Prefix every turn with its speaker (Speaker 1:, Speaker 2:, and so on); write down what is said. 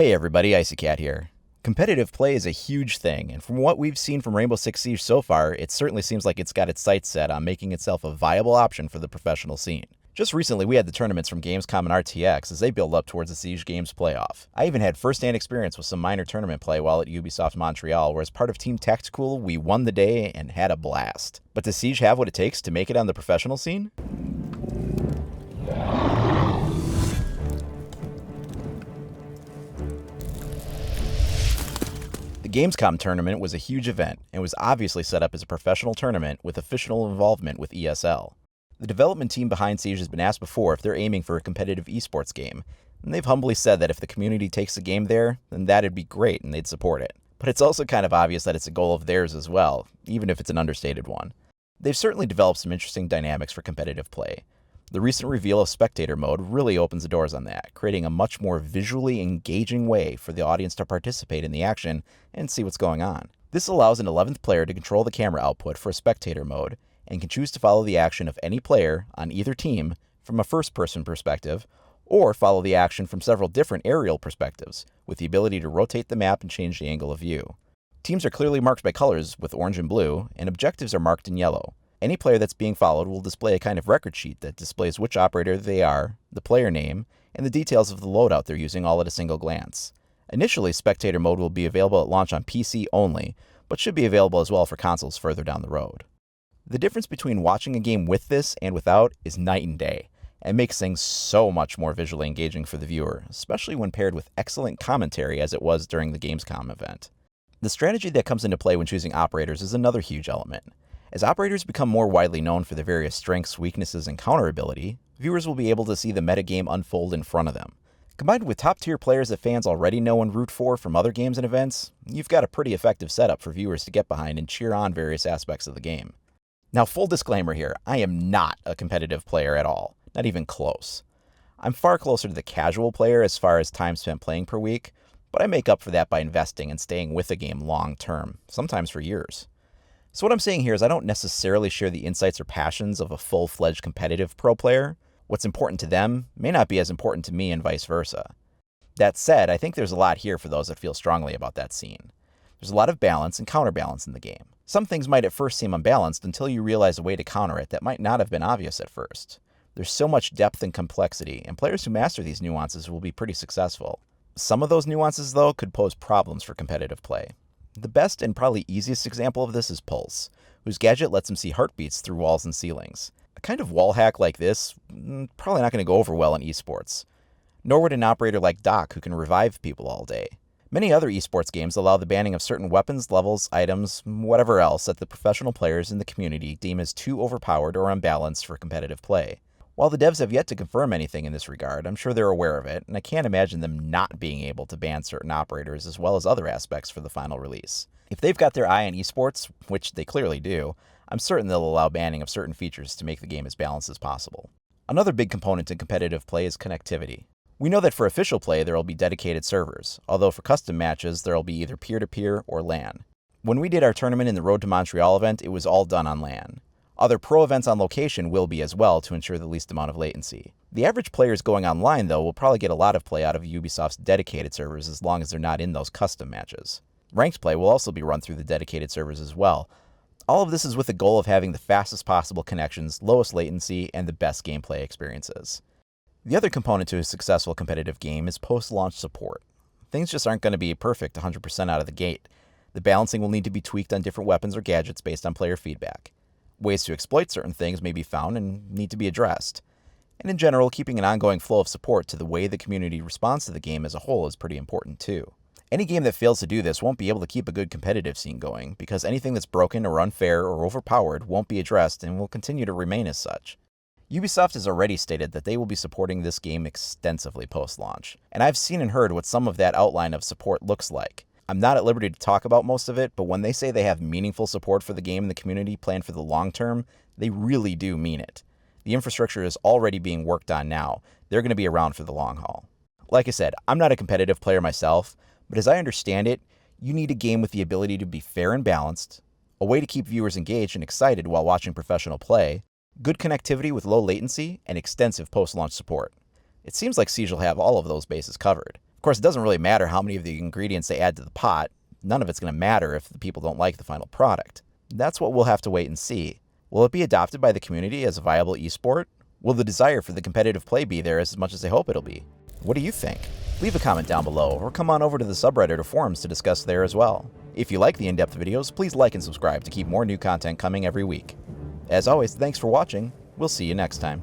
Speaker 1: Hey everybody, IcyCat here. Competitive play is a huge thing, and from what we've seen from Rainbow Six Siege so far, it certainly seems like it's got its sights set on making itself a viable option for the professional scene. Just recently, we had the tournaments from Gamescom and RTX as they build up towards the Siege Games playoff. I even had first-hand experience with some minor tournament play while at Ubisoft Montreal, where as part of Team Tactical, we won the day and had a blast. But does Siege have what it takes to make it on the professional scene? The Gamescom tournament was a huge event and was obviously set up as a professional tournament with official involvement with ESL. The development team behind Siege has been asked before if they're aiming for a competitive esports game, and they've humbly said that if the community takes the game there, then that'd be great and they'd support it. But it's also kind of obvious that it's a goal of theirs as well, even if it's an understated one. They've certainly developed some interesting dynamics for competitive play. The recent reveal of Spectator mode really opens the doors on that, creating a much more visually engaging way for the audience to participate in the action and see what's going on. This allows an 11th player to control the camera output for a Spectator mode, and can choose to follow the action of any player on either team from a first-person perspective, or follow the action from several different aerial perspectives, with the ability to rotate the map and change the angle of view. Teams are clearly marked by colors with orange and blue, and objectives are marked in yellow. Any player that's being followed will display a kind of record sheet that displays which operator they are, the player name, and the details of the loadout they're using all at a single glance. Initially, Spectator mode will be available at launch on PC only, but should be available as well for consoles further down the road. The difference between watching a game with this and without is night and day, and makes things so much more visually engaging for the viewer, especially when paired with excellent commentary as it was during the Gamescom event. The strategy that comes into play when choosing operators is another huge element. As operators become more widely known for their various strengths, weaknesses, and counter ability, viewers will be able to see the metagame unfold in front of them. Combined with top-tier players that fans already know and root for from other games and events, you've got a pretty effective setup for viewers to get behind and cheer on various aspects of the game. Now, full disclaimer here, I am not a competitive player at all, not even close. I'm far closer to the casual player as far as time spent playing per week, but I make up for that by investing and staying with the game long term, sometimes for years. So what I'm saying here is I don't necessarily share the insights or passions of a full-fledged competitive pro player. What's important to them may not be as important to me and vice versa. That said, I think there's a lot here for those that feel strongly about that scene. There's a lot of balance and counterbalance in the game. Some things might at first seem unbalanced until you realize a way to counter it that might not have been obvious at first. There's so much depth and complexity, and players who master these nuances will be pretty successful. Some of those nuances, though, could pose problems for competitive play. The best and probably easiest example of this is Pulse, whose gadget lets him see heartbeats through walls and ceilings. A kind of wall hack like this, probably not going to go over well in esports. Nor would an operator like Doc, who can revive people all day. Many other esports games allow the banning of certain weapons, levels, items, whatever else that the professional players in the community deem as too overpowered or unbalanced for competitive play. While the devs have yet to confirm anything in this regard, I'm sure they're aware of it, and I can't imagine them not being able to ban certain operators as well as other aspects for the final release. If they've got their eye on esports, which they clearly do, I'm certain they'll allow banning of certain features to make the game as balanced as possible. Another big component in competitive play is connectivity. We know that for official play there will be dedicated servers, although for custom matches there will be either peer-to-peer or LAN. When we did our tournament in the Road to Montreal event, it was all done on LAN. Other pro events on location will be as well to ensure the least amount of latency. The average players going online, though, will probably get a lot of play out of Ubisoft's dedicated servers as long as they're not in those custom matches. Ranked play will also be run through the dedicated servers as well. All of this is with the goal of having the fastest possible connections, lowest latency, and the best gameplay experiences. The other component to a successful competitive game is post-launch support. Things just aren't going to be perfect 100% out of the gate. The balancing will need to be tweaked on different weapons or gadgets based on player feedback. Ways to exploit certain things may be found and need to be addressed. And in general, keeping an ongoing flow of support to the way the community responds to the game as a whole is pretty important too. Any game that fails to do this won't be able to keep a good competitive scene going, because anything that's broken or unfair or overpowered won't be addressed and will continue to remain as such. Ubisoft has already stated that they will be supporting this game extensively post-launch, and I've seen and heard what some of that outline of support looks like. I'm not at liberty to talk about most of it, but when they say they have meaningful support for the game and the community planned for the long term, they really do mean it. The infrastructure is already being worked on now. They're going to be around for the long haul. Like I said, I'm not a competitive player myself, but as I understand it, you need a game with the ability to be fair and balanced, a way to keep viewers engaged and excited while watching professional play, good connectivity with low latency, and extensive post-launch support. It seems like Siege will have all of those bases covered. Of course, it doesn't really matter how many of the ingredients they add to the pot. None of it's going to matter if the people don't like the final product. That's what we'll have to wait and see. Will it be adopted by the community as a viable esport? Will the desire for the competitive play be there as much as they hope it'll be? What do you think? Leave a comment down below, or come on over to the subreddit or forums to discuss there as well. If you like the in-depth videos, please like and subscribe to keep more new content coming every week. As always, thanks for watching. We'll see you next time.